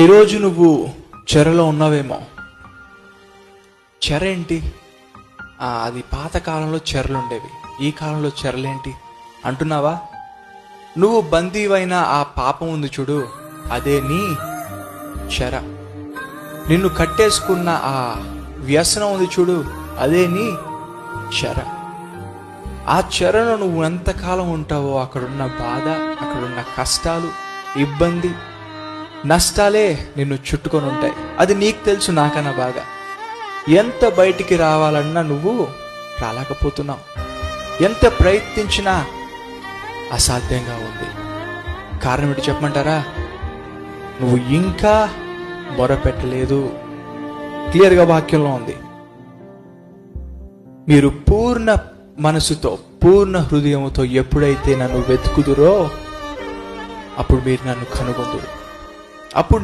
ఈరోజు నువ్వు చెరలో ఉన్నావేమో. చెర ఏంటి? అది పాతకాలంలో చెరలు ఉండేవి, ఈ కాలంలో చెరలేంటి అంటున్నావా? నువ్వు బందీవైన ఆ పాపం ఉంది చూడు, అదే నీ చెర. నిన్ను కట్టేసుకున్న ఆ వ్యసనం ఉంది చూడు, అదే నీ చెర. ఆ చెరలో నువ్వు ఎంతకాలం ఉంటావో అక్కడున్న బాధ, అక్కడున్న కష్టాలు, ఇబ్బంది, నష్టాలే నిన్ను చుట్టుకొని ఉంటాయి. అది నీకు తెలుసు నాకన్నా బాగా. ఎంత బయటికి రావాలన్నా నువ్వు రాలేకపోతున్నావు. ఎంత ప్రయత్నించినా అసాధ్యంగా ఉంది. కారణం ఏంటి చెప్పమంటారా? నువ్వు ఇంకా మొరపెట్టలేదు. క్లియర్గా వాక్యంలో ఉంది. మీరు పూర్ణ మనసుతో, పూర్ణ హృదయంతో ఎప్పుడైతే నన్ను వెతుకుదురో అప్పుడు మీరు నన్ను కనుగొందురు. అప్పుడు